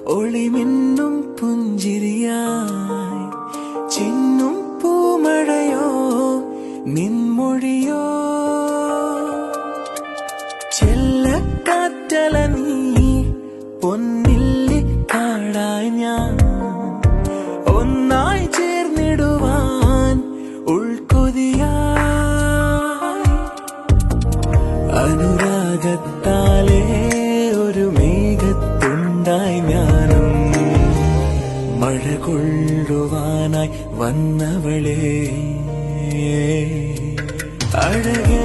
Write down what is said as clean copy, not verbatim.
ഒളിമിന്നും പുഞ്ചിരിയായി ചിന്നും പൂമഴയോ നിൻമൊഴിയോ ചെല്ലക്കാറ്റല നീ പൊന്നില്ലി കാടായി ഞാൻ ഒന്നായി ചേർന്നിടുവാൻ ഉൾക്കൊതിയായി അനുരാഗത്താലേ ഒരു മേഘത്തുണ്ടായി ഞാനും മഴ കൊള്ളുവാനായി വന്നവളേ അഴകേ